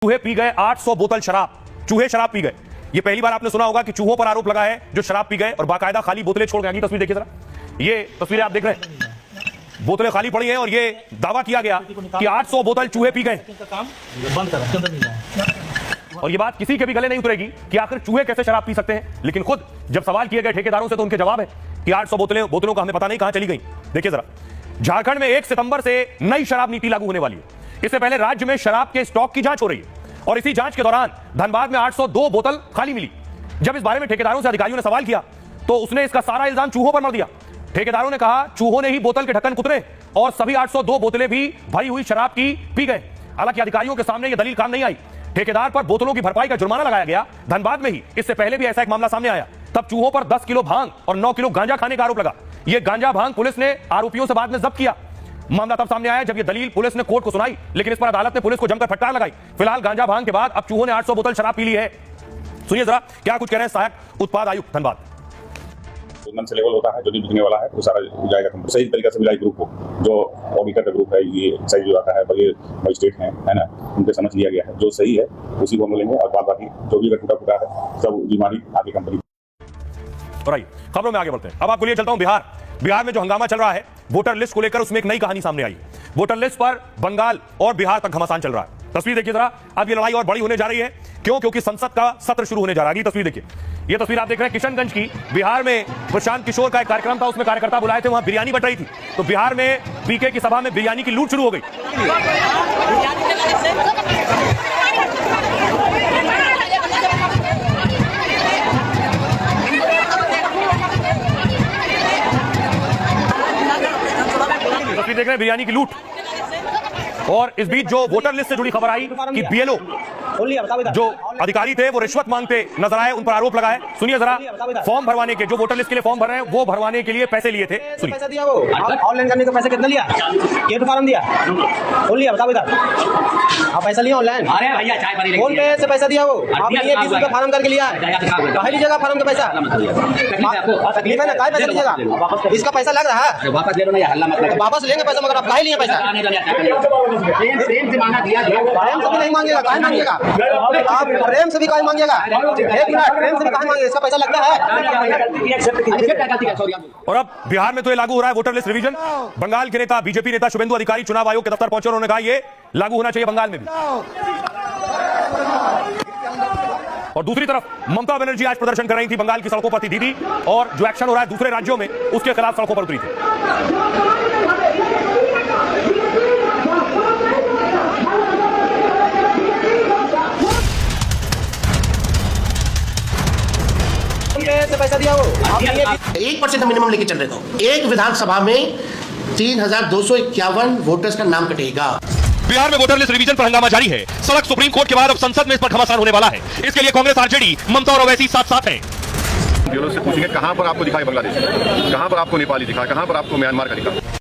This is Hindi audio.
चूहे पी गए 800 बोतल शराब। चूहे शराब पी गए। ये पहली बार आपने सुना होगा कि चूहों पर आरोप लगा है जो शराब पी गए और बाकायदा खाली बोतलें छोड़ गए। तस्वीर देखिए जरा, ये तस्वीरें आप देख रहे हैं, बोतलें खाली पड़ी हैं और ये दावा किया गया कि 800 बोतल चूहे पी गए। और ये बात किसी के भी गले नहीं उतरेगी कि आखिर चूहे कैसे शराब पी सकते हैं, लेकिन खुद जब सवाल किए गए ठेकेदारों से तो उनके जवाब है कि 800 बोतलों का हमें पता नहीं कहां चली गई। देखिए जरा, झारखंड में 1 सितंबर से नई शराब नीति लागू होने वाली है। इससे पहले राज्य में शराब के स्टॉक की जांच हो रही है और इसी जांच के दौरान धनबाद में 802 बोतल खाली मिली। जब इस बारे में ठेकेदारों से अधिकारियों ने सवाल किया तो उसने इसका सारा इल्जाम चूहों पर मर दिया। ठेकेदारों ने कहा चूहों ने ही बोतल के ढक्कन कुतरे और सभी 802 बोतलें भी भरी हुई शराब की पी गए। हालांकि अधिकारियों के सामने यह दलील काम नहीं आई। ठेकेदार पर बोतलों की भरपाई का जुर्माना लगाया गया। धनबाद में ही इससे पहले भी ऐसा एक मामला सामने आया, तब चूहों पर 10 किलो भांग और 9 किलो गांजा खाने का आरोप लगा। यह गांजा भांग पुलिस ने आरोपियों से बाद में जब्त किया। मामला तब सामने आया जब यह दलील पुलिस ने कोर्ट को सुनाई, लेकिन इस पर अदालत ने पुलिस को जमकर फटकार लगाई। फिलहाल गांजा भांग के बाद अब चूहों ने 800 बोतल शराब पी ली है। सुनिए जरा क्या कुछ कह रहे हैं सहायक उत्पाद आयुक्त धनबाद। मन से लेवल होता है, जो नहीं बिकने वाला है वो सारा जाएगा कंपनी। सही तरीके से मिलाई ग्रुप को, जो ऑडिटर का ग्रुप है, ये सही जो आता है, बड़े मजिस्ट्रेट हैं, है ना, उनके समझ लिया गया है। जो सही है उसी को हम लेंगे और बाद बाकी जो भी अगर टूटा है सब बीमारी आगे कंपनी। और आइए खबरों में आगे बढ़ते हैं। अब आपको लिए चलता हूं बिहार में जो हंगामा चल रहा है वोटर लिस्ट को लेकर, उसमें एक नई कहानी सामने आई। वोटर लिस्ट पर बंगाल और बिहार तक घमासान चल रहा है। तस्वीर देखिए जरा, अब ये लड़ाई और बड़ी होने जा रही है। क्यों? क्योंकि संसद का सत्र शुरू होने जा रहा है। तस्वीर देखिए, ये तस्वीर आप देख रहे हैं किशनगंज की। बिहार में प्रशांत किशोर का एक कार्यक्रम था, उसमें कार्यकर्ता बुलाए थे, वहां बिरयानी बट रही थी। तो बिहार में पीके की सभा में बिरयानी की लूट शुरू हो गई। तस्वीर देख रहे हैं बिरयानी की लूट। और इस बीच जो वोटर लिस्ट से जुड़ी खबर आई कि बीएलओ जो अधिकारी थे वो रिश्वत मांगते नजर आए, उन पर आरोप लगाए। सुनिए जरा, फॉर्म भरवाने के, जो वोटर लिस्ट के लिए फॉर्म भर रहे हैं वो भरवाने के लिए पैसे लिए थे। सुनिए। पैसा दिया, वो ऑनलाइन करने का पैसा कितना लिया? केट फॉर्म दिया, बोल लिया, बताओ इधर। आप पैसा लिया ऑनलाइन? अरे भैया चाय पानी फोन पे से पैसा दिया, वो आपने ये 20 रुपए फॉर्म करके लिया है। कहाँ लीजिएगा फॉर्म का पैसा? तकलीफ है ना, कहाँ पैसा लीजिएगा? इसका पैसा लग रहा है, वापस ले लो ना यार, हल्ला मत करो। वापस लेंगे पैसा, मगर आप कहाँ लिए पैसा? प्रेम से मांगा दिया, प्रेम से भी नहीं मांगेगा, कहाँ मांगेगा? आप प्रेम से भी कहीं मांगेगा? एक मिनट, प्रेम से भी कहीं मांगेगा? इसका पैसा लगता है। और अब बिहार में तो ये लागू हो रहा है वोटर लिस्ट रिवीजन। बंगाल के नेता, बीजेपी नेता शुभेंदु अधिकारी चुनाव आयोग के दफ्तर पहुंचे, उन्होंने कहा ये लागू होना चाहिए बंगाल में भी। और दूसरी तरफ ममता बनर्जी आज प्रदर्शन कर रही थी, बंगाल की सड़कों पर थी दीदी, और जो एक्शन हो रहा है दूसरे राज्यों में उसके खिलाफ सड़कों पर उतरी थी। पैसा दिया, वो 1% मिनिमम लेके चल रहे थे। एक विधानसभा में 3251 वोटर्स का नाम कटेगा। बिहार में वोटर लिस्ट रिवीजन पर हंगामा जारी है। सड़क सुप्रीम कोर्ट के बाद अब संसद में इस पर घमासान होने वाला है। इसके लिए कांग्रेस, आरजेडी, ममता और ओवैसी साथ हैं। ब्यूरो से पूछेंगे कहां पर आपको दिखाई बांग्लादेश, कहां पर आपको नेपाली दिखा, कहां पर आपको म्यांमार का दिखा।